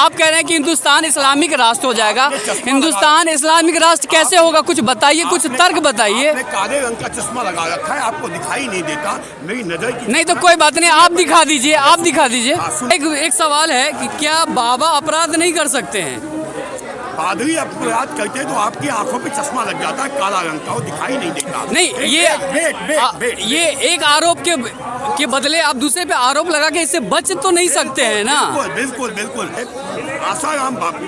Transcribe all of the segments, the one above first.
आप कह रहे हैं कि हिंदुस्तान इस्लामिक राष्ट्र हो जाएगा। हिंदुस्तान इस्लामिक राष्ट्र कैसे होगा, कुछ बताइए, कुछ तर्क बताइए। काले रंग का चश्मा लगा रखा है, आपको दिखाई नहीं देता, मेरी नजर की नहीं तो कोई बात नहीं, आप दिखा दीजिए, आप दिखा दीजिए। एक सवाल है कि क्या बाबा अपराध नहीं कर सकते हैं? पादरी अपराध करते तो आपकी आंखों पे चश्मा लग जाता है काला रंग का, वो दिखाई नहीं देता। नहीं, ये एक आरोप के बदले आप दूसरे पे आरोप लगा के इससे बच तो नहीं सकते हैं ना। बिल्कुल बिल्कुल बिल्कुल। आसाराम बापू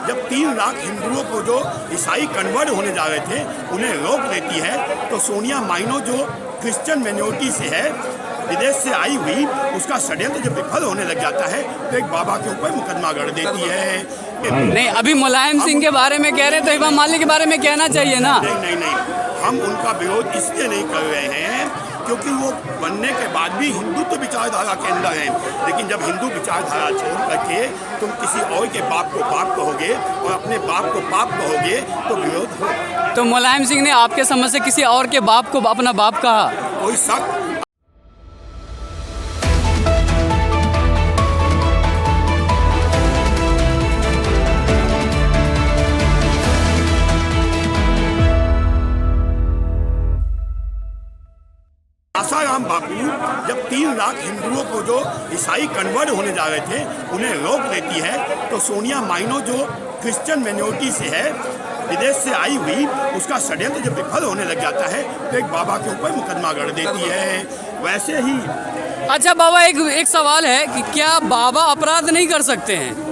जब 3 लाख हिंदुओं को जो ईसाई कन्वर्ट होने जा रहे थे उन्हें रोक देती है, तो सोनिया माइनो जो क्रिश्चियन माइनॉरिटी से है, विदेश से आई हुई, उसका षड्यंत्र जब विफल होने लग जाता है तो एक बाबा के ऊपर मुकदमा गढ़ देती है। नहीं, अभी मुलायम सिंह के बारे में कह रहे हैं तो इमाम मालिक के बारे में कहना चाहिए ना। नहीं, हम उनका विरोध इसलिए नहीं कर रहे हैं क्योंकि वो बनने के बाद भी हिंदुत्व विचारधारा के अंदर हैं, लेकिन जब हिंदू विचारधारा छोड़ करके तुम किसी और के बाप को पाप कहोगे और अपने बाप को पाप कहोगे तो विरोध हो। तो मुलायम सिंह ने आपके समझ से किसी और के बाप को अपना बाप कहा? कोई शक आसाराम बापू जब 3 लाख हिंदुओं को जो ईसाई कन्वर्ट होने जा रहे थे उन्हें रोक देती है, तो सोनिया माइनो जो क्रिश्चियन माइनॉरिटी से है, विदेश से आई हुई, उसका षड्यंत्र जब विफल होने लग जाता है तो एक बाबा के ऊपर मुकदमा गढ़ देती है। वैसे ही अच्छा बाबा, एक सवाल है कि क्या बाबा अपराध नहीं कर सकते हैं?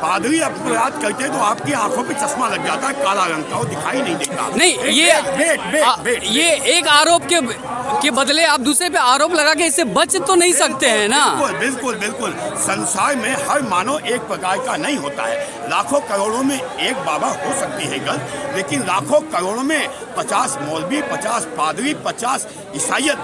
पादरी अपराध करते तो आपकी आंखों पे चश्मा लग जाता है काला रंग का, वो दिखाई नहीं देता। नहीं, ये एक आरोप के बदले आप दूसरे पे आरोप लगा के इससे बच तो नहीं सकते हैं ना। बिल्कुल। संसार में हर मानव एक प्रकार का नहीं होता है। लाखों करोड़ों में एक बाबा हो सकती है गलत, लेकिन लाखों करोड़ों में 50 मौलवी, 50 पादरी, 50 ईसाइयत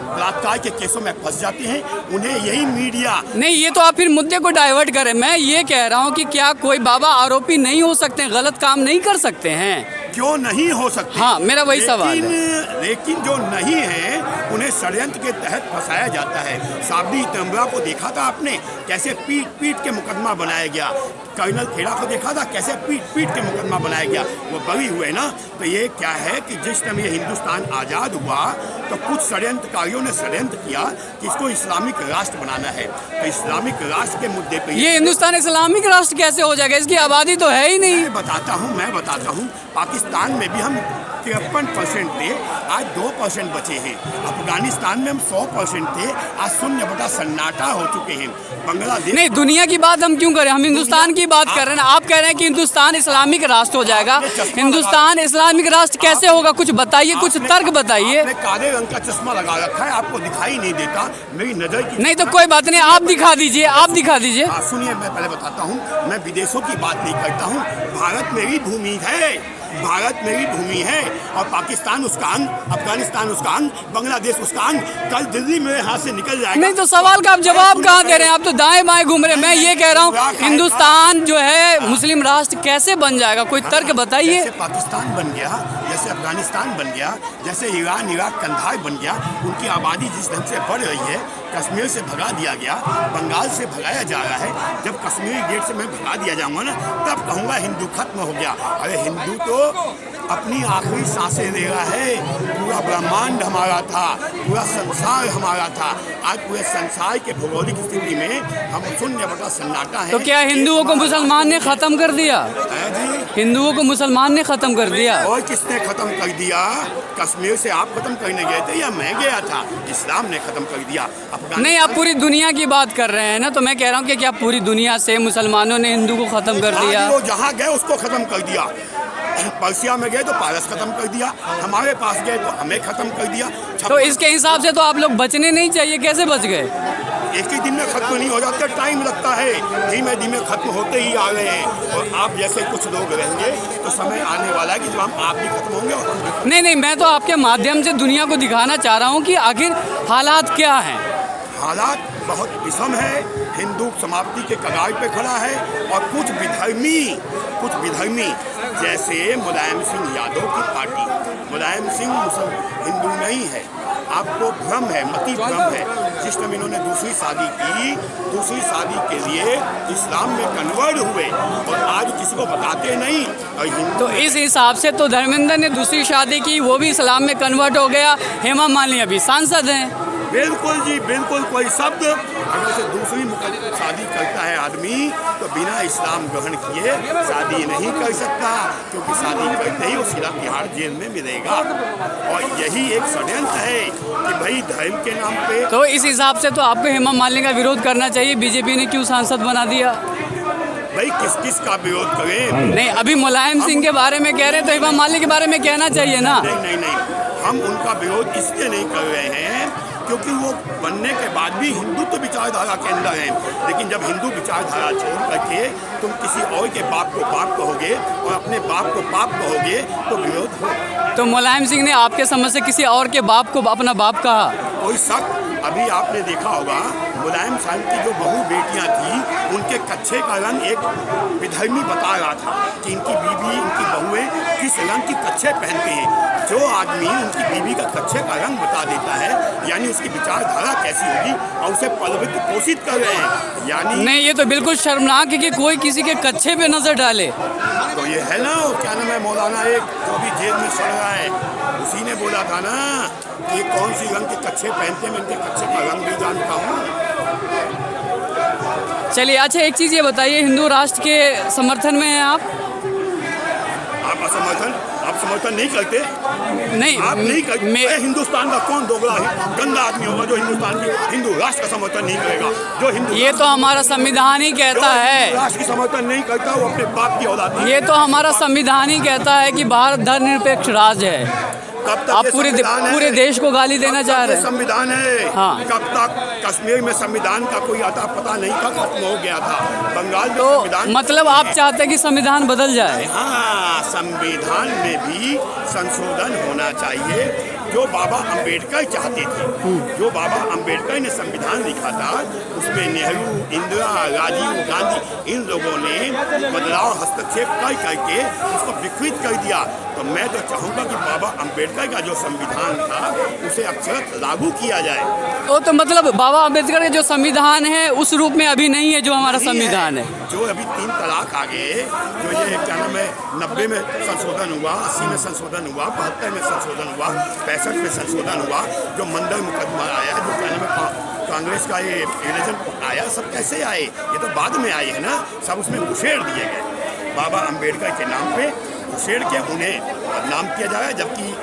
बलात्कार के केसों में फंस जाते हैं। उन्हें यही मीडिया नहीं, ये तो आप फिर मुद्दे को डाइवर्ट करें। मैं ये कह रहा हूँ कि क्या कोई बाबा आरोपी नहीं हो सकते, गलत काम नहीं कर सकते हैं? क्यों नहीं हो सकते? हाँ, मेरा वही सवाल है। लेकिन जो नहीं है उन्हें षड्यंत्र के तहत फंसाया जाता है। साबरी तंबरा को देखा था आपने, कैसे पीट के मुकदमा बनाया गया। कर्नल खेड़ा को देखा था, कैसे पीट के मुकदमा बनाया गया, वो बरी हुए ना। तो ये क्या है कि जिस टाइम ये हिंदुस्तान आज़ाद हुआ तो कुछ षड्यंत्रकारियों ने षड्यंत्र किया कि इसको इस्लामिक राष्ट्र बनाना है। तो इस्लामिक राष्ट्र के मुद्दे पे ये हिंदुस्तान इस्लामिक राष्ट्र कैसे हो जाएगा? इसकी आबादी तो है ही नहीं। मैं बताता हूँ। पाकिस्तान में भी हम 53% थे, आज 2% बचे हैं। अफगानिस्तान में हम 100% थे, आज 0 सन्नाटा हो चुके हैं। बांग्लादेश नहीं, दुनिया की बात हम क्यों करें, हम हिंदुस्तान की बात कर रहे हैं। आप कह रहे हैं कि हिंदुस्तान इस्लामिक राष्ट्र हो जाएगा। हिंदुस्तान इस्लामिक राष्ट्र कैसे होगा, कुछ बताइए, कुछ तर्क बताइए। काले रंग का चश्मा लगा रखा है, आपको दिखाई नहीं देता, मेरी नजर की नहीं तो कोई बात नहीं, आप दिखा दीजिए, आप दिखा दीजिए। सुनिए, मैं पहले बताता हूँ, मैं विदेशों की बात नहीं करता हूँ। भारत मेरी भूमि है, भारत मेरी भूमि है और पाकिस्तान उसका अंग, अफगानिस्तान उसका अंग, बांग्लादेश उसका अंग। कल दिल्ली मेरे हाथ से निकल जाएगा। नहीं तो सवाल का आप जवाब कहाँ दे रहे हैं? आप तो दाएं बाएं घूम रहे हैं। मैं ये कह रहा हूँ हिंदुस्तान जो है मुस्लिम राष्ट्र कैसे बन जाएगा, कोई तर्क बताइए। जैसे पाकिस्तान बन गया, जैसे अफगानिस्तान बन गया, जैसे ईरान, इराक, कंधार बन गया, उनकी आबादी जिस ढंग से बढ़ रही है, कश्मीर से भगा दिया गया, बंगाल से भगाया जा रहा है। जब कश्मीरी गेट से मैं भगा दिया जाऊंगा ना, तब कहूँगा हिंदू खत्म हो गया। अरे हिंदू तो अपनी आखिरी सांसें ले रहा है। पूरा ब्रह्मांड हमारा था, पूरा संसार हमारा था। आज पूरे संसार के भौगोलिक स्थिति में हम 0 सन्नाटा है। तो क्या हिंदुओं को मुसलमान ने खत्म कर दिया? हिंदुओं को मुसलमान ने खत्म कर दिया? और किसने खत्म कर दिया? कश्मीर से आप खत्म करने गए थे या मैं गया था? इस्लाम ने खत्म कर दिया। नहीं, आप पूरी दुनिया की बात कर रहे हैं ना, तो मैं कह रहा हूँ कि क्या पूरी दुनिया से मुसलमानों ने हिंदू को खत्म कर दिया? वो जहाँ गए उसको खत्म कर दिया। पर्सिया में गए तो पारस खत्म कर दिया, हमारे पास गए तो हमें खत्म कर दिया। तो इसके हिसाब से तो आप लोग बचने नहीं चाहिए, कैसे बच गए? एक ही दिन में खत्म नहीं हो जाते, टाइम लगता है। धीमे धीमे खत्म होते ही आ रहे हैं। और आप जैसे कुछ लोग रहेंगे तो समय आने वाला है कि जब आप भी खत्म होंगे और हम भी। नहीं, मैं तो आपके माध्यम से दुनिया को दिखाना चाह रहा हूँ कि आखिर हालात क्या हैं। हालात बहुत विषम है। हिंदू समाप्ति के कगार पे खड़ा है और कुछ विधर्मी जैसे मुलायम सिंह यादव की पार्टी, मुलायम सिंह हिंदू नहीं है, आपको भ्रम है, मति भ्रम है। जिस टाइम इन्होंने दूसरी शादी की, दूसरी शादी के लिए इस्लाम में कन्वर्ट हुए और आज किसी को बताते नहीं। और तो इस हिसाब से तो धर्मेंद्र ने दूसरी शादी की, वो भी इस्लाम में कन्वर्ट हो गया। हेमा मालिनी अभी सांसद हैं। बिल्कुल जी बिल्कुल, कोई शब्द अगर से दूसरी शादी करता है आदमी तो बिना इस्लाम ग्रहण किए शादी नहीं कर सकता, क्योंकि शादी करते ही वो सीधा तिहाड़ जेल में मिलेगा। और यही एक षड्यंत्र है कि भाई धर्म के नाम पे। तो इस हिसाब से तो आपको हेमा मालिनी का विरोध करना चाहिए। बीजेपी ने क्यों सांसद बना दिया? भाई किस का विरोध करें? नहीं, अभी मुलायम सिंह के बारे में कह रहे हैं तो हेमा मालिनी के बारे में कहना चाहिए ना। नहीं, हम उनका विरोध इसलिए नहीं कर रहे हैं क्योंकि वो बनने के बाद भी हिंदुत्व विचारधारा के अंदर हैं। लेकिन जब हिंदू विचारधारा छोड़ करके तुम किसी और के बाप को बाप कहोगे और अपने बाप को बाप कहोगे तो विरोध हो। तो मुलायम सिंह ने आपके समझ से किसी और के बाप को अपना बाप कहा? कोई शक? अभी आपने देखा होगा मुलायम साहब की जो बहू बेटियां थी, उनके कच्छे का रंग एक विधर्मी बता रहा था कि इनकी बीवी, इनकी बहुएं किस रंग की कच्छे पहनती हैं। जो आदमी उनकी बीवी का कच्छे का रंग बता देता है, यानी उसकी विचारधारा कैसी होगी, और उसे पलवित पोषित कर रहे हैं। यानी नहीं, ये तो बिल्कुल शर्मनाक है कि कोई किसी के कच्छे पे नजर डाले। तो ये है ना, क्या नाम है, मौलाना एक जो भी जेल में सड़ रहा है, उसी ने बोला था ना कि ये कौन सी रंग के कच्छे पहनते हैं, मैं इनके कच्छे का रंग भी जानता हूँ। चलिए, अच्छा एक चीज़ ये बताइए, हिंदू राष्ट्र के समर्थन में हैं आप समर्थन नहीं करते? नहीं, आप नहीं करते। हिंदुस्तान का कौन दोगला है, गंदा आदमी होगा जो हिंदुस्तान की हिंदू राष्ट्र का समर्थन नहीं करेगा? जो हिंदू, ये तो हमारा संविधान ही कहता है। राष्ट्र की समर्थन नहीं करता वो अपने बाप की औलाद है। ये तो हमारा संविधान ही कहता है कि भारत धर्मनिरपेक्ष राज्य है। कब तक आप पूरे देश को गाली देना चाह रहे हैं? संविधान है। हाँ। कब तक? कश्मीर में संविधान का कोई अता पता नहीं था, खत्म हो गया था। बंगाल में तो संविधान, मतलब आप चाहते हैं कि संविधान बदल जाए? हाँ, संविधान में भी संशोधन होना चाहिए, जो बाबा अंबेडकर चाहते थे। जो बाबा अंबेडकर ने संविधान लिखा था, उसमें नेहरू, इंदिरा, राजीव गांधी, इन लोगों ने बदलाव हस्तक्षेप कर करके उसको विकृत कर दिया। तो मैं तो चाहूँगा कि बाबा अंबेडकर का जो संविधान था उसे अक्षरशः लागू किया जाए। तो मतलब बाबा अंबेडकर का जो संविधान है उस रूप में अभी नहीं है जो हमारा संविधान है। जो अभी 3 तलाक आ गए, जो ये क्या नाम है, 90 में संशोधन हुआ, 80 में संशोधन हुआ, 72 में संशोधन हुआ, 65 में संशोधन हुआ, जो मंडल मुकदमा आया, जो क्या नाम है कांग्रेस का ये इलेक्शन आया, सब कैसे आए? ये तो बाद में आए हैं ना, सब उसमें घुसेड़ दिए गए। बाबा अंबेडकर के नाम पे घुसेड़ के उन्हें बदनाम किया जा रहा है, जबकि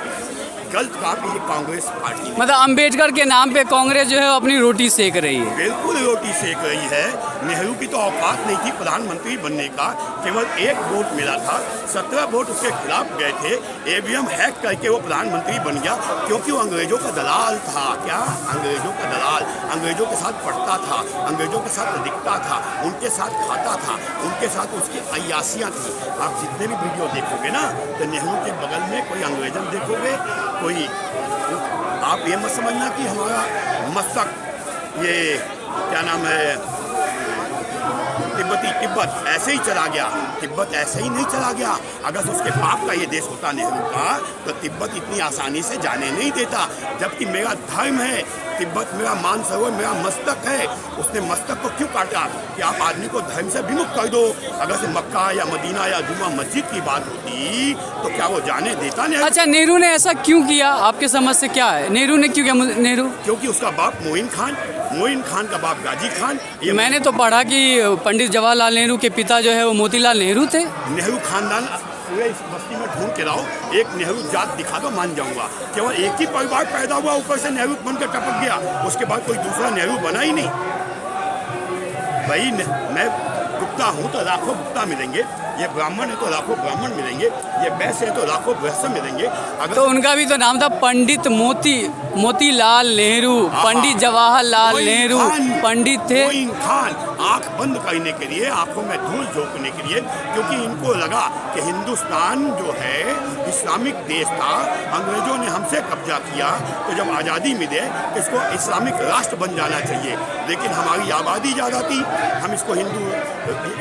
गलत काम ये कांग्रेस पार्टी, मतलब अंबेडकर के नाम पे कांग्रेस जो है अपनी रोटी सेक रही है। बिल्कुल रोटी सेक रही है। नेहरू की तो औकात नहीं थी प्रधानमंत्री बनने का, केवल 1 वोट मिला था, 17 वोट उसके खिलाफ गए थे। ईवीएम हैक करके वो प्रधानमंत्री बन गया, क्योंकि वो अंग्रेजों का दलाल था। क्या? अंग्रेजों का दलाल, अंग्रेजों के साथ पढ़ता था, अंग्रेजों के साथ दिखता था, उनके साथ खाता था, उनके साथ उसकी अय्यासियाँ थी। आप जितने भी वीडियो देखोगे ना, तो नेहरू के बगल में कोई अंग्रेजन देखोगे, कोई, आप ये मत समझना कि हमारा मस्तक ये क्या नाम है तिब्बत ऐसे ही चला गया। तिब्बत ऐसे ही नहीं चला गया। अगर उसके बाप का ये देश होता नेहरू का, तो तिब्बत इतनी आसानी से जाने नहीं देता। जबकि मेरा धर्म है तिब्बत, मेरा मानसरोवर, मेरा मस्तक है। उसने मस्तक को क्यों काटा? कि आप आदमी को धर्म से विमुख कर दो। अगर से मक्का या मदीना या जुमा मस्जिद की बात होती तो क्या वो जाने देता नहीं? अच्छा, नेहरू ने ऐसा क्यों किया? आपके समझ से क्या है, नेहरू ने क्यों किया? नेहरू क्योंकि उसका बाप मोइन खान का बाप गाजी खान। ये मैंने तो पढ़ा कि पंडित जवाहरलाल नेहरू के पिता जो है वो मोतीलाल नेहरू थे। नेहरू खानदान पूरे इस बस्ती में ढूंढ के लाओ, एक नेहरू जात दिखा दो, मान जाऊंगा। केवल एक ही परिवार पैदा हुआ, ऊपर से नेहरू बनकर टपक गया, उसके बाद कोई दूसरा नेहरू बना ही नहीं। भाई मैं गुप्ता हूँ तो लाखों गुप्ता मिलेंगे, ये ब्राह्मण है तो लाखों ब्राह्मण मिलेंगे, ये वैश्य है तो लाखों वैश्य मिलेंगे। अगर तो उनका भी तो नाम था पंडित मोतीलाल नेहरू, पंडित जवाहरलाल नेहरू पंडित थे। मोइन खान आंख बंद करने के लिए, आंखों में धूल झोंकने के लिए, क्योंकि इनको लगा कि हिंदुस्तान जो है इस्लामिक देश था, अंग्रेजों ने हमसे कब्जा किया, तो जब आज़ादी मिले तो इसको इस्लामिक राष्ट्र बन जाना चाहिए। लेकिन हमारी आबादी ज़्यादा थी, हम इसको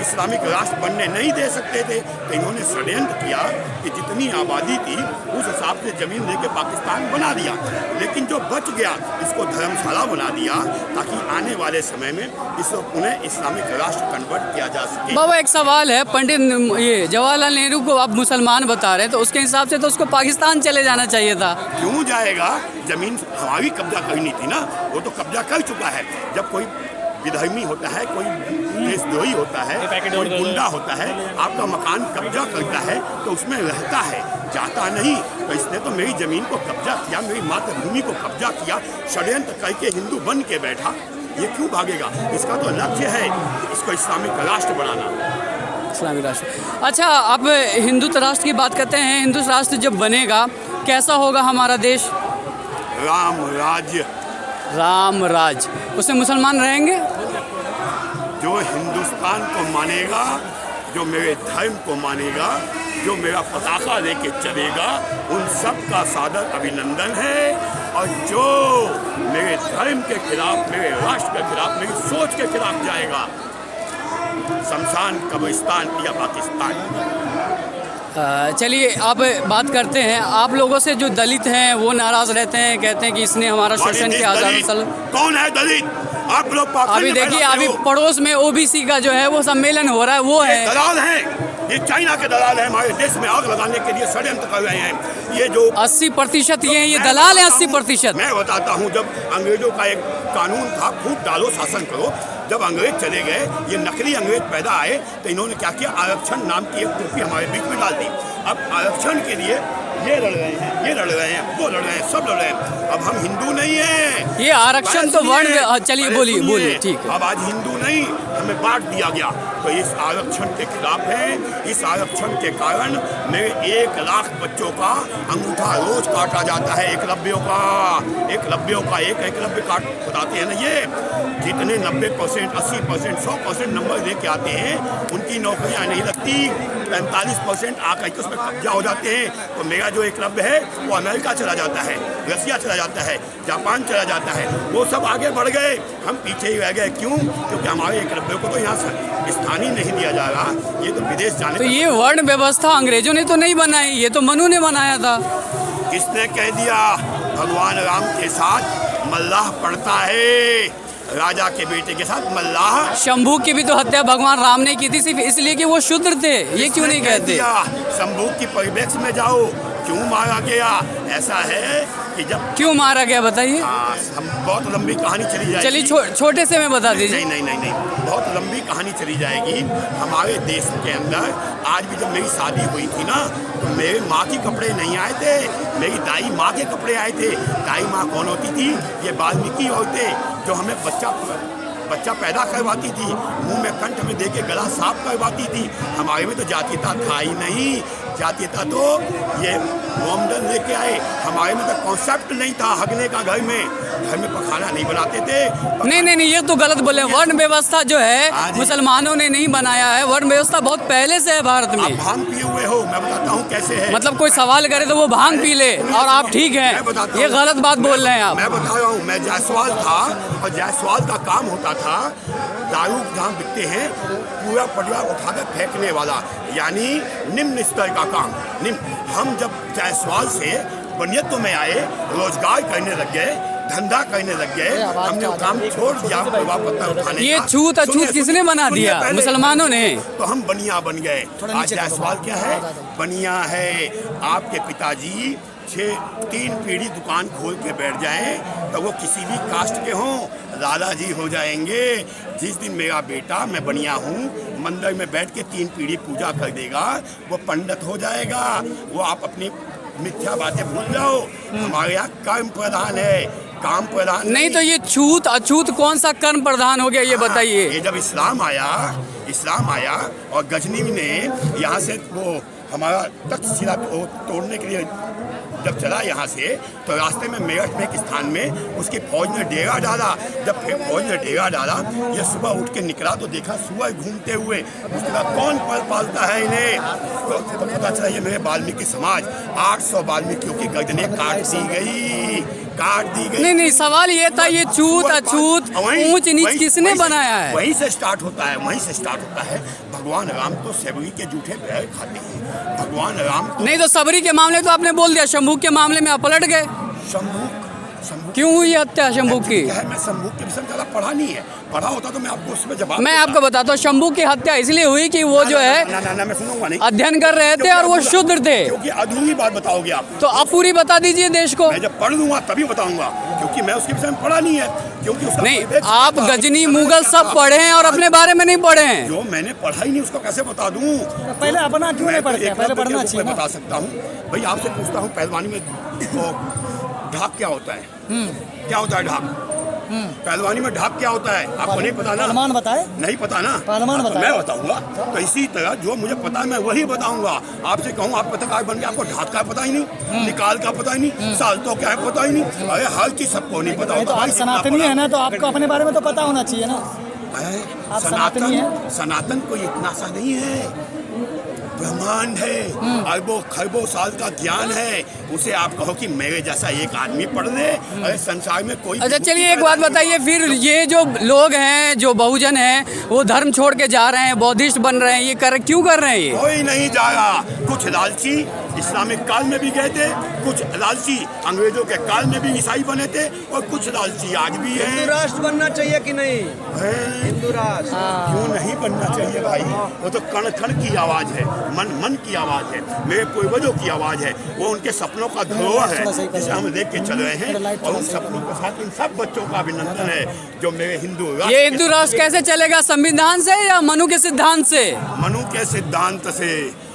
इस्लामिक राष्ट्र बनने नहीं दे सकते थे, तो इन्होंने षड्यंत्र किया कि जितनी आबादी थी उस हिसाब से ज़मीन लेके पाकिस्तान बना दिया, लेकिन जो बच गया इसको धर्मशाला बना दिया ताकि आने वाले समय में इसको पुनः इस्लामिक राष्ट्र कन्वर्ट किया जा सके। बाबा एक सवाल है, पंडित ये जवाहरलाल नेहरू को आप मुसलमान बता रहे हैं, तो उसके हिसाब से तो उसको पाकिस्तान चले जाना चाहिए था। क्यों जाएगा? ज़मीन हमारी कब्जा करनी थी ना, वो तो कब्जा कर चुका है। जब कोई विधर्मी होता है, कोई देशद्रोही होता है, कोई गुंडा होता है, आपका मकान कब्जा करता है तो उसमें रहता है, जाता नहीं। तो इसने तो मेरी ज़मीन को कब्जा किया, मेरी मातृभूमि को कब्जा किया, षड्यंत्र करके हिंदू बन के बैठा, ये क्यों भागेगा? इसका तो लक्ष्य है इसको इस्लामिक राष्ट्र बनाना। इस्लामिक राष्ट्र। अच्छा, आप हिंदुत्व राष्ट्र की बात करते हैं, हिंदुत्व राष्ट्र जब बनेगा कैसा होगा हमारा देश? राम राज्य, राम राज, उसमें मुसलमान रहेंगे? जो हिंदुस्तान को मानेगा, जो मेरे धर्म को मानेगा, जो मेरा पताका लेके चलेगा, उन सब का सादर अभिनंदन है। और जो मेरे धर्म के खिलाफ, मेरे राष्ट्र के खिलाफ, मेरी सोच के खिलाफ जाएगा, शमशान, कब्रिस्तान या पाकिस्तान। चलिए आप बात करते हैं, आप लोगों से जो दलित हैं वो नाराज रहते हैं, कहते हैं कि इसने हमारा शोषण किया हज़ारों साल। कौन है दलित? आप लोग अभी देखिए, अभी पड़ोस में ओबीसी का जो है वो सम्मेलन हो रहा है, वो है दलाल हैं, ये चाइना के दलाल हैं, हमारे देश में आग लगाने के लिए षड्यंत्र कर रहे हैं। ये जो 80% ये दलाल है, 80%। मैं बताता हूँ, जब अंग्रेजों का एक कानून था, फूट डालो शासन करो, जब अंग्रेज चले गए, ये नकली अंग्रेज पैदा आए, तो इन्होंने क्या किया? आरक्षण नाम की एक टोपी हमारे बीच में डाल दी। अब आरक्षण के लिए ये लड़ रहे हैं, ये लड़ रहे हैं, वो लड़ रहे हैं, सब लड़ रहे हैं। अब हम हिंदू नहीं हैं, ये आरक्षण तो वर्ण। चलिए बोलिए, ठीक है। अब आज हिंदू नहीं, हमें बांट दिया गया, तो इस आरक्षण के खिलाफ है। इस आरक्षण के कारण मेरे 1 लाख बच्चों का अंगूठा रोज काटा जाता है, एकलव्यों का एक एकलव्य काट बताते हैं ना, ये जितने 90%, 80%, 100% नंबर लेके आते हैं, उनकी नौकरियां नहीं लगती, 45% आकर के उसमें कब्जा हो जाते हैं। तो मेरा जो एकलव्य है वो अमेरिका चला जाता है, रसिया चला जाता है, जापान चला जाता है, वो सब आगे बढ़ गए, हम पीछे ही रह गए। क्यों? क्योंकि हमारे एकलव्यों को तो यहाँ से स्थान ही नहीं दिया जा रहा, ये तो विदेश जाने। तो ये वर्ण व्यवस्था अंग्रेजों ने तो नहीं बनाई, ये तो मनु ने बनाया था। किसने कह दिया? भगवान राम के साथ मल्लाह पड़ता है, राजा के बेटे के साथ मल्लाह। शंभू की भी तो हत्या भगवान राम ने की थी, सिर्फ इसलिए कि वो शूद्र थे, ये क्यों नहीं कहते? शंभू की परिवेश में जाओ, क्यों मारा गया? ऐसा है कि जब क्यों मारा गया बताइए। हम बहुत लंबी कहानी चली जाएगी। चलिए छोटे से में बता दीजिए। नहीं, बहुत लंबी कहानी चली जाएगी। हमारे देश के अंदर आज भी जब मेरी शादी हुई थी ना, तो मेरे माँ के कपड़े नहीं आए थे, मेरी दाई माँ के कपड़े आए थे। दाई माँ कौन होती थी? ये वाल्मीकि औरतें जो हमें बच्चा पैदा करवाती थी, मुंह में कंठ में देके गला साफ करवाती थी। हमारे में तो जातीयता था ही नहीं, जातीयता तो ये मोमडन लेके आए, हमारे में तो कॉन्सेप्ट नहीं था हगने का। घर में पखाना नहीं बनाते थे। नहीं, ये तो गलत बोले। वर्ण व्यवस्था जो है मुसलमानों ने नहीं बनाया है, वर्ण व्यवस्था बहुत पहले से है भारत में। आप भांग पिए हुए हो, मैं बताता हूँ कैसे है। मतलब कोई सवाल करे तो वो भांग पी ले और आप ठीक हैं, ये गलत बात बोल रहे हैं आप। मैं बता रहा हूँ, मैं जायसवाल था और जायसवाल का काम होता था, दारू जहाँ बिकते हैं पूरा परिवार उठाकर फेंकने वाला, यानी निम्न स्तर का काम। हम जब जायसवाल से बनियतों में आए, रोजगार करने लग गए, धंधा करने लग गए, हमने वो काम छोड़ दिया पत्थर उठाने। ये छूत अछूत किसने बना दिया? मुसलमानों ने। तो हम बनिया बन गए। आज जायसवाल क्या है? बनिया है। आपके पिताजी 3 पीढ़ी दुकान खोल के बैठ जाएं तो वो किसी भी कास्ट के हों, दादाजी हो जाएंगे। जिस दिन मेरा बेटा, मैं बनिया हूँ, मंदिर में बैठ के 3 पीढ़ी पूजा कर देगा, वो पंडित हो जाएगा। वो आप अपनी मिथ्या बातें भूल जाओ। हमारे यहाँ कर्म प्रधान है, काम प्रधान नहीं। तो ये छूत अछूत कौन सा कर्म प्रधान हो गया, ये बताइए। ये जब इस्लाम आया और गजनी ने यहाँ से वो हमारा तख्त शिला तोड़ने के लिए जब चला यहाँ से तो रास्ते में मेरठ में एक स्थान में उसकी फौज ने डेरा डाला। जब फिर फौज ने डेरा डाला, ये सुबह उठ के निकला तो देखा सुअर घूमते हुए। उसके बाद कौन पालता है इन्हें? तो पता चला ये मेरे वाल्मीकि समाज 800 वाल्मीकियों की गर्दनें काट दी गई। नहीं, सवाल ये था, ये छूत अछूत ऊंच नीच किसने बनाया है? वहीं से स्टार्ट होता है। भगवान राम तो सबरी के जूठे बैर खाते हैं। भगवान राम तो नहीं, तो सबरी के मामले तो आपने बोल दिया, शंभू के मामले में आप पलट गए। शंभू क्यों हुई हत्या शंभू की? मैं शंभू के विषय में ज़्यादा पढ़ा नहीं है, पढ़ा होता तो मैं आपको उसमें जवाब। मैं आपको बताता हूँ, शंभू की हत्या इसलिए हुई कि वो जो है मैं सुनूंगा नहीं, अध्ययन कर रहे थे और वो शुद्र थे। क्योंकि अधूरी बात बताओगे आप, तो आप पूरी बता दीजिए देश को। मैं जब पढ़ लूंगा तभी बताऊंगा, क्योंकि मैं उसके विषय में पढ़ा नहीं है। क्योंकि उसका नहीं, आप गजनी मुगल सब पढ़े हैं और अपने बारे में नहीं पढ़े हैं। जो मैंने पढ़ा ही नहीं उसको कैसे बता दूं? पहले अपना क्यों नहीं पढ़ते? पहले पढ़ना चाहिए। मैं बता सकता हूँ भाई, आपसे पूछता हूँ, पहलवानी में ढाक क्या होता है? क्या होता है ढाक? पहलवानी में ढाक क्या होता है? आपको नहीं पता ना? पहलवान बताए? नहीं पता ना? पहलवान बताए। मैं बताऊंगा। तो इसी तरह जो मुझे पता है मैं वही बताऊंगा। आपसे कहूँ आप पत्रकार बन के आपको ढाक का पता ही नहीं, निकाल का पता ही नहीं, साल्टो क्या है पता ही नहीं। अरे हर चीज सबको नहीं पता तो होता। आप सनातनी है ना, तो आपको अपने बारे में तो पता होना चाहिए ना। आप सनातनी हैं? सनातन कोई इतना सा नहीं है, ब्रह्मांड है, अरबों खरबों साल का ज्ञान है। उसे आप कहो कि मेरे जैसा एक आदमी पढ़ ले, अरे संसार में कोई। अच्छा चलिए एक बात बताइए, फिर ये जो लोग हैं, जो बहुजन हैं, वो धर्म छोड़ के जा रहे हैं, बौद्धिस्ट बन रहे हैं, ये क्यों कर रहे हैं? ये कोई नहीं जा रहा। कुछ लालची इस्लामिक काल में भी गए थे, कुछ लालची अंग्रेजों के काल में भी ईसाई बने थे, और कुछ लालची आज भी है। हिंदू राष्ट्र बनना चाहिए कि नहीं? हिंदू राष्ट्र क्यों नहीं बनना चाहिए भाई? वो तो कण कण की आवाज है, मन की आवाज है, मेरे पूर्वजों की आवाज है। वो उनके सपनों का धरोहर है जिसे हम देख के चल रहे हैं, और उन सपनों के साथ इन सब बच्चों का अभिनंदन है जो मेरे हिंदू राष्ट्र। ये हिंदू राष्ट्र कैसे चलेगा? संविधान से या मनु के सिद्धांत से? मनु के सिद्धांत से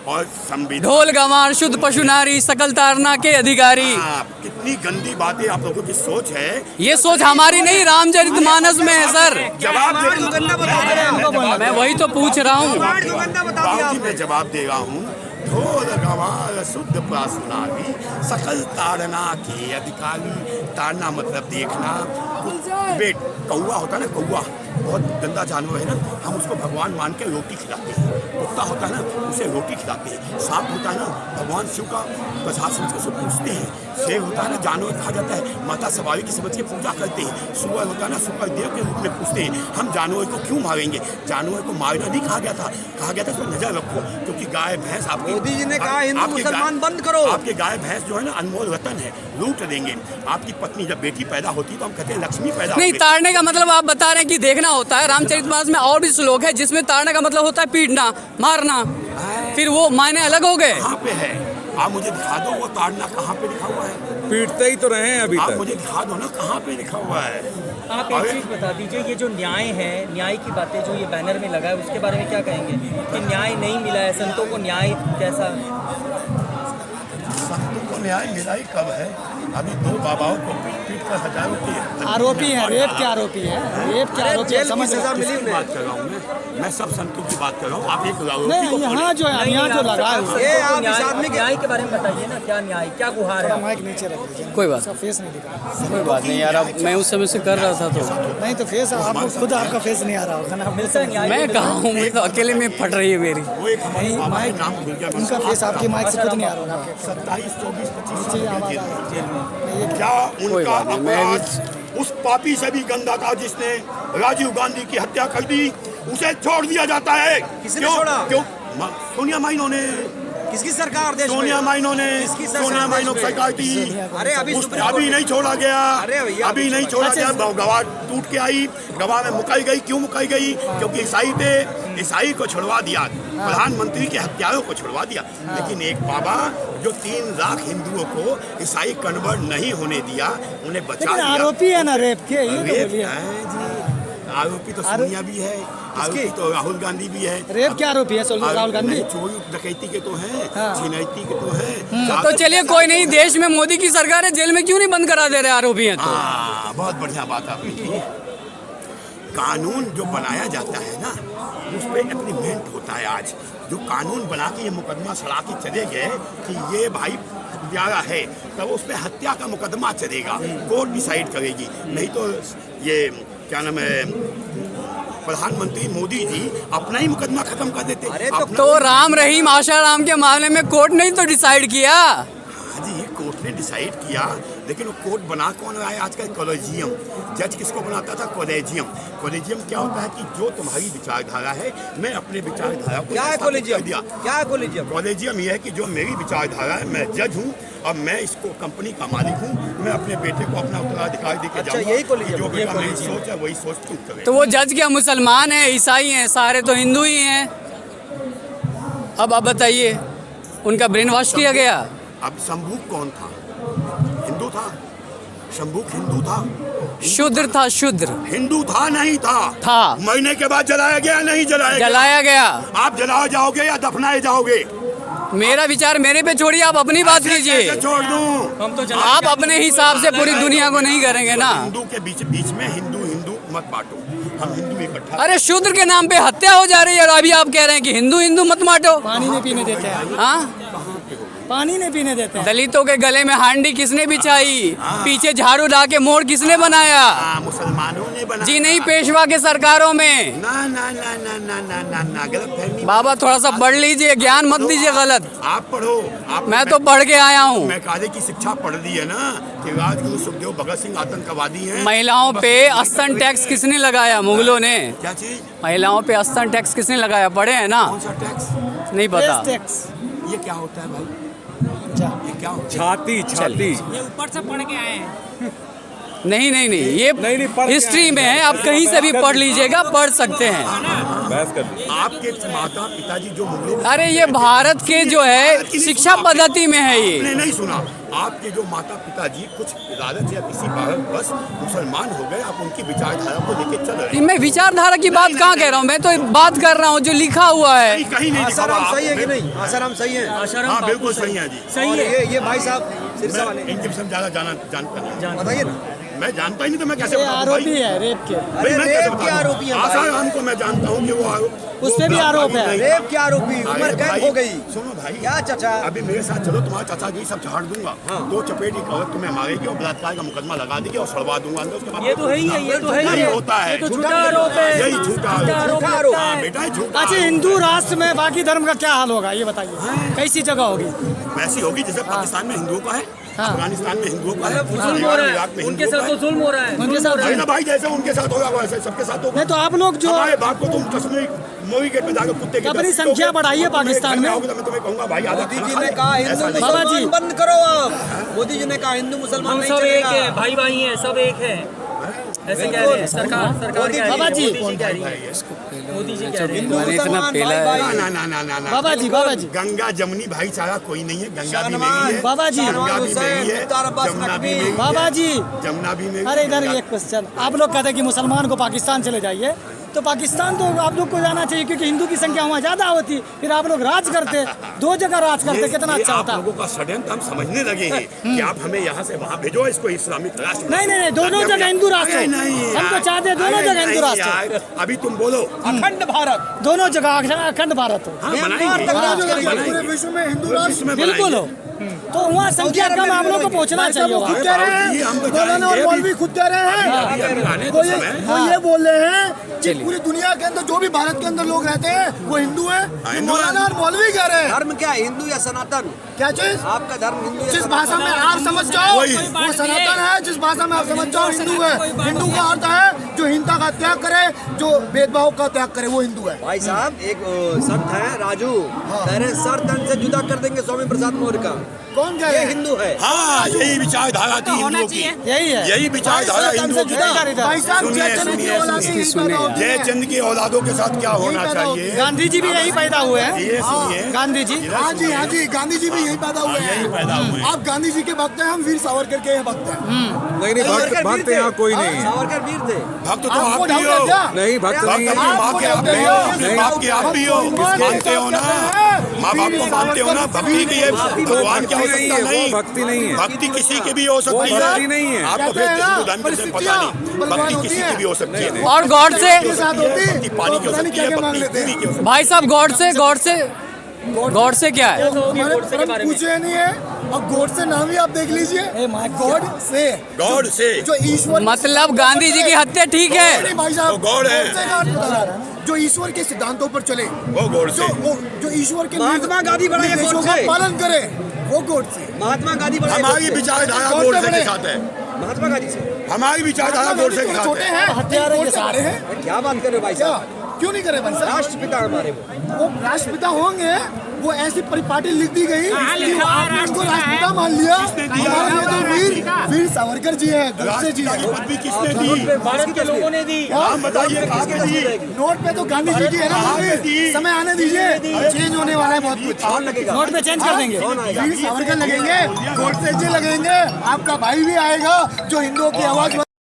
और संविधान। ढोल गंवार शुद्ध पशु नारी सकल तारना के अधिकारी। कितनी गंदी बातें आप लोगों की सोच है। ये सोच हमारी नहीं, रामचरितमानस में है सर। जवाब मैं वही तो पूछ रहा हूँ। मैं जवाब दे रहा हूँ। ढोल गंवार शुद्ध पशु नारी सकल तारना के अधिकारी। तारना मतलब देखना। बेट कौवा होता है ना, कौवा बहुत गंदा जानवर है ना, हम उसको भगवान मान के रोटी खिलाते हैं। कुत्ता होता है ना, उसे रोटी खिलाते हैं। सांप होता है ना, भगवान शिव का प्रसाद समझ के उसे पूजते हैं। शेर होता है ना, जानवर खा जाता है, माता सवारी की समझ के पूजा करते हैं। सुअर होता है ना, सुअर देव के रूप में पूजते हैं। हम जानवर को क्यों मारेंगे? जानवर को मारना नहीं कहा गया था, कहा गया था इसको नजर रखो, क्योंकि गाय भैंस आपकी। मोदी जी ने कहा हिंदू मुसलमान बंद करो। आपके गाय भैंस जो है ना अनमोल रतन है, लूट देंगे। आपकी पत्नी जब बेटी पैदा होती है तो हम कहते हैं लक्ष्मी पैदा नहीं, ताड़ने का मतलब आप बता रहे हैं कि देखना होता है। रामचरितमानस में और भी श्लोक है जिसमें ताड़ने का मतलब होता है पीटना, मारना, फिर वो मायने अलग हो गए। कहाँ पे है? आप मुझे दिखा दो वो ताड़ना कहाँ पे लिखा हुआ है। पीटते ही तो रहे हैं अभी आप तक। मुझे दिखा दो ना कहाँ पे लिखा हुआ है। आप एक चीज़ बता दीजिए, ये जो न्याय है, न्याय की बातें जो ये बैनर में लगा है, उसके बारे में क्या कहेंगे कि न्याय नहीं मिला है? संतों को न्याय कैसा? संतों को न्याय मिला ही कब है? अभी 2 बाबाओं को पीट कर हजारों की आरोपी है, रेप के आरोपी है, रेप के आरोपी है। समझ सजा मिली की बात कर रहा हूँ मैं सब संतों की बात कर रहा हूँ। आप एक नहीं, यहाँ जो है, यहाँ जो लगा है, ये आप इस आदमी के न्याय के बारे में बताइए ना, क्या न्याय, क्या गुहार है? माइक नीचे रख दीजिए। कोई बात उसका फेस नहीं दिख रहा। कोई बात नहीं यार, अब मैं उस समय से कर रहा था तो नहीं तो फेस आपको खुद आपका फेस नहीं आ रहा होगा ना। मिलता है न्याय? मैं कहा हूँ, मैं तो अकेले में फट रही है मेरी। वो एक हमारे बाबा का नाम भूल गया मैं। उनका फेस आपकी माइक से खुद नहीं आ रहा होगा। 27, 24, 25 नीचे साल आवाज के आ जेल रही में। है। क्या कोई उनका बात नहीं, मैं अपराध उस पापी से भी गंदा था जिसने राजीव गांधी की हत्या कर दी? उसे छोड़ दिया जाता है। किसने छोड़ा? क्यों? सोनिया माइनो ने। किसकी सरकार देश में? सोनिया माइनो ने। किसकी सरकार सोनिया माइनो देश में? सरकार थी। अरे अभी सुप्रीम अभी कोर्ट- नहीं छोड़ा गया। अरे भैया, अभी नहीं छोड़ा गया। गवाह टूट के आई, गवाह में मुकाई गई। क्यों मुकाई गई? क्योंकि ईसाई थे, ईसाई को छुड़वा दिया, प्रधानमंत्री के हत्यारों को छुड़वा दिया। लेकिन एक बाबा जो 3 लाख हिंदुओं को ईसाई कन्वर्ट नहीं होने दिया, उन्हें बचा लेकिन दिया। आरोपी है ना रेप के, ये तो रेप बोलिए। है जी। आरोपी तो सोनिया भी है, आरोपी तो राहुल गांधी भी है। रेप के आरोपी है राहुल गांधी। नहीं, चोरी डकैती के तो हैं, हाँ। छिनैती के तो हैं। तो चलिए कोई नहीं, देश में मोदी की सरकार है, जेल में क्यों नहीं बंद करा दे रहे आरोपी हैं तो? हाँ, बहुत बढ़िया बात आपने की। कानून जो बनाया जाता है ना, उस पर इम्प्लीमेंट होता है। आज जो कानून बना के ये मुकदमा सड़ा के चले गए कि ये भाई गलियारा है तो उस पर हत्या का मुकदमा चलेगा, कोर्ट डिसाइड करेगी। नहीं तो ये क्या नाम है, प्रधानमंत्री मोदी जी अपना ही मुकदमा खत्म कर देते। अपना तो राम रहीम आशाराम के मामले में कोर्ट ने ही तो डिसाइड किया। हाँ जी, कोर्ट ने डिसाइड किया, लेकिन वो कोर्ट बना कौन रहा है आजकल? कॉलेजियम। जज किसको बनाता था? कॉलेजियम। कॉलेजियम क्या होता है कि जो तुम्हारी विचारधारा है, मैं अपने विचारधारा को क्या है स्थापित कॉलेजियम? कर दिया। क्या है कॉलेजियम? कॉलेजियम ये है कि जो मेरी विचारधारा है, मैं जज हूँ, अब मैं इसको कंपनी का मालिक हूँ, मैं अपने बेटे को अपना उत्तराधिकारी देके अच्छा, जाऊंगा यही कि कॉलेजियम, जो ये बेटा मेरी कॉलेजियम। सोच है वही सोच तुम करे। तो वो जज क्या मुसलमान है, ईसाई हैं, सारे तो हिंदू ही हैं। अब आप बताइए, उनका ब्रेन वॉश किया गया। अब शंभू कौन था? हिंदू था? शंभू हिंदू था? शूद्र था, शूद्र हिंदू था? नहीं था? था। महीने के बाद जलाया गया? नहीं जलाया गया? जलाया गया। आप जलाए जाओगे या दफनाए जाओगे? मेरा विचार मेरे पे छोड़िए, आप अपनी बात कैसे कीजिए। छोड़ दूं? हम तो आप अपने हिसाब से पूरी दुनिया को नहीं करेंगे ना। हिंदू के बीच बीच में हिंदू हिंदू मत बांटो, हम हिंदू इकट्ठा। अरे शूद्र के नाम पे हत्या हो जा रही है और अभी आप कह रहे हैं कि हिंदू हिंदू मत बांटो। पानी नहीं पीने देते हैं, हाँ, पानी नहीं पीने देते हैं। दलितों के गले में हांडी किसने बिछाई? पीछे झाड़ू ला के मोड़ किसने बनाया? हाँ, मुसलमानों ने बनाया। जी नहीं, पेशवा के सरकारों में। ना ना ना ना ना ना ना ना, गलत फहमी। बाबा थोड़ा सा पढ़ लीजिए, ज्ञान मत दीजिए गलत। आप पढ़ो। आप मैं तो पढ़ के आया हूँ। मैकाले की शिक्षा पढ़ दी है ना कि राजगुरु सुखदेव भगत सिंह आतंकवादी हैं। महिलाओं पे अस्तन टैक्स किसने लगाया? मुगलों ने। क्या चीज? महिलाओं पे अस्तन टैक्स किसने लगाया? पढ़े हैं ना? कौन सा टैक्स? नहीं पता। टैक्स ये क्या होता है भाई? ये क्या होता है? छाती छाती नहीं नहीं नहीं, ये नहीं, पढ़ के हिस्ट्री आए। में है, आप कहीं से भी पढ़ लीजिएगा, पढ़ सकते हैं। बहस कर ली। आपके माता पिताजी जो मुगलों अरे ये भारत के जो है शिक्षा पद्धति में है आपने ये। नहीं सुना? आपके जो माता पिताजी कुछ लालच या किसी कारण बस मुसलमान हो गए, आप उनकी विचारधारा को लेके चल रहे हैं। मैं विचारधारा की बात कहाँ कह रहा हूँ, मैं तो बात कर रहा हूँ जो लिखा हुआ है। कहीं नहीं लिखा हुआ। आसाराम सही है कि आप- नहीं? आसाराम सही है? हाँ बिल्कुल सही है जी। सही और है। ये भाई साहब सिरसा वाले मैं इनके विषय में ज्यादा जानता नहीं। बताइए ना। मैं जानता ही नहीं तो मैं कैसे ये बताऊं आरोपी भाई? है रेप के, भाई, अरे मैं कैसे रेप के बताऊं? आरोपी हैं भाई। आसाराम को मैं जानता हूँ कि वो उस पे भी आरोप है। रेप के आरोपी, उम्र अरे कैद भाई, हो गई। सुनो भाई, क्या चाचा? अभी मेरे साथ चलो, तुम्हारा चाचागिरी सब झाड़ दूंगा। दो चपेट की औरत तुम्हें मारेगी और बलात्कार का मुकदमा लगा देगी और सड़वा दूंगा अंदर। उसके बाद ये तो है ही है, ये तो है ही यही है। होता है। ये तो झूठा आरोप है। यही झूठा आरोप आरोप। लगता हाँ है। बेटा, ये झूठा अच्छा, आरोप। हिंदू राष्ट्र में बाकी धर्म का क्या हाल होगा ये बताइए, कैसी जगह होगी? वैसी होगी जैसे पाकिस्तान में हिंदुओं का है, अफगानिस्तान में हिंदुओं का है, जुल्म हो ईरान, रहा इराक है, में उनके हिंदुओं साथ का तो जुल्म हो रहा है। उनके साथ है। ना भाई, जैसे उनके साथ होगा वैसे सबके साथ होगा। नहीं तो आप लोग जो हमारे बाप को तुम कश्मीर मूवी गेट पे जाकर कुत्ते के अपनी दस संख्या लोगे, बढ़ाइए और तुम एक पाकिस्तान घर में। आओगे तो मैं तुम्हें कहूंगा भाई आधा मोदी खाना जी खा ने ले। कहा हिंदू ऐसा नहीं। बाबा जी। मुसलमान बंद करो अब। मोदी जी ने कहा हिंदू मुसलमान हम नहीं सब एक चलेगा। है, भाई भाई हैं, सब एक है। ऐसे कह रहे हैं सरकार मोदी कह रही है, बाबा जी। मोदी जी कह रही है। मोदी जी कह रही है। हिंदू मैंने इतना मुसलमान पेला भाई है। भाई। ना ना ना ना ना बाबा जी, बाबा जी। गंगा जमुनी भाईचारा कोई नहीं है। गंगा भी शाहनवाज, मेरी है, बाबा जी। गंगा भी हुसैन, मेरी है, मुख्तार अब्बास जमुना भी नकवी। मेरी है, बाबा जी, जमुना भी मेरी अरे है, इधर गंगा- एक क्वेश्चन, आप लोग कहते हैं कि मुसलमान को पाकिस्तान चले जाइए, तो पाकिस्तान तो आप लोग को जाना चाहिए क्योंकि हिंदू की संख्या वहाँ ज्यादा होती, फिर आप लोग राज करते, दो जगह राज करते, कितना ये अच्छा आप होता। लोगों का षड्यंत्र हम समझने लगे हैं कि आप हमें यहाँ से वहाँ भेजो, इसको इस्लामिक राष्ट्र बना नहीं, दो। नहीं, नहीं, दोनों ताकि जगह हिंदू राष्ट्र अरे हो। नहीं हम तो यार, चाहते हैं दोनों अरे जगह हिंदू नहीं राष्ट्र हो। यार, अभी तुम बोलो। अखंड भारत। दोनों जगह अखंड भारत हो। हाँ, म्यांमार बनाएंगे। तक राज हाँ, करेंगे। बनाएंगे। पूरे विश्व में हिंदू पूरे राष्ट्र विश्व में बिल्कुल हो, बनाएंगे। तो वहाँ संख्या कम आप लोग को पहुँचना चाहिए वहाँ। खुद कह रहे हैं, ये हम तो मौलाना और जाएंगे मौलवी खुद कह रहे हैं। अभी आने वो तो ये समय। वो ये बोल रहे हैं कि पूरी दुनिया के अंदर जो भी भारत के अंदर लोग रहते हैं वो हिंदू हैं। ये हिंदू मौलाना हैं। और मौलवी कह रहे हैं। धर्म क्या है? हिंदू या सनातन? क्या चीज? आपका धर्म हिंदू या जिस सनातन? भाषा में आप समझ जाओ वही। वो सनातन है, जिस भाषा में आप समझ जाओ हिंदू है। हिंदू का अर्थ है जो हिंसा का त्याग करे, जो भेदभाव का त्याग करे, वो हिंदू है। भाई साहब एक संत है राजू, कह रहे हैं सर तन से जुदा कर देंगे स्वामी प्रसाद मौर्य का। कौन कह ये रहे हैं? हिंदू है। हाँ, यही विचारधारा थी हिंदुओं की। यही है। यही विचारधारा हिंदुओं की थी। भाई साहब, सुनिए, जयचंद की सुनिए, औलाद सुनिए, यही पैदा होती है। जयचंद की औलादों के साथ क्या होना पैदा होती चाहिए? गांधी जी भी यही पैदा हुए हैं। ये सुनिए, गांधी जी। हाँ जी, हाँ जी, गांधी जी भी यही पैदा हुए यही पैदा हुए हैं। हैं। आप गांधी जी के भक्त हैं, हम वीर सावरकर के भक्त हैं। नहीं भक्त यहाँ कोई नहीं है। सावरकर वीर थे। भक्त तो आपको आप भी डाउट हो। है क्या? नहीं भक्त भक्त नहीं अपनी है। माँ के आप भी हो, अपने बाप के आप भी हो, मानते हो ना? माँ बाप को मानते हो ना? भक्ति की ये भगवान क्या हो भक्ति नहीं सकता है, वो नहीं? भक्ति नहीं है। भक्ति किसी की भी हो सकती वो है। भक्ति नहीं है। आपको फिर हिंदू धर्म के से पता नहीं, भक्ति किसी की भी हो सकती है। और गॉड से के साथ होती भक्ति पानी की हो पता नहीं सकती है, क्या मांग भक्ति लेते भूमि हैं। की हो सकती है। भाई साहब, गॉड से पूछे नहीं है। हमारे परम पूछे नहीं है। अब गॉड से नाम ही आप देख लीजिए, ए माय गॉड से, गॉड से जो ईश्वर मतलब गांधी जी की हत्या ठीक है। नहीं भाई साहब, वो गॉड है। गॉड से कहाँ बता रहा है? जो ईश्वर के सिद्धांतों पर चले, वो गॉड से। जो ईश्वर के महात्मा गांधी बड़ा ये निर्देशों गॉड का से। पालन करे, वो गॉड से। महात्मा गांधी बड़ा हमारी विचारधारा गॉड से के साथ है। महात्मा गांधी से हमारी विचारधारा गॉड से के साथ छोटे है। हैं, हत्यारे के गॉड से साथ बड़े हैं क्या बात कर रहे हो भाई क्या? साहब? क्यों नहीं करे भाई साहब? राष्ट्रपिता हमारे वो राष्ट्रपिता होंगे, वो ऐसी परिपाटी लिख दी गई कि आपने उनको राष्ट्रपिता मान लिया। हमारे ये तो वीर सावरकर जी हैं, गोडसे जी राष्ट्रपिता की हैं। पदवी किसने दी? भारत के लोगों ने दी। नाम बताइए कहाँ पे दी? नोट पे तो गांधी जी की है ना, समय आने दीजिए, चेंज होने वाला है बहुत कुछ। कौन लगेगा? नोट पे चेंज कर देंगे। वीर सावरकर लगेंगे, गोडसे जी लगेंगे, आपका भाई भी आएगा जो हिंदुओं की आवाज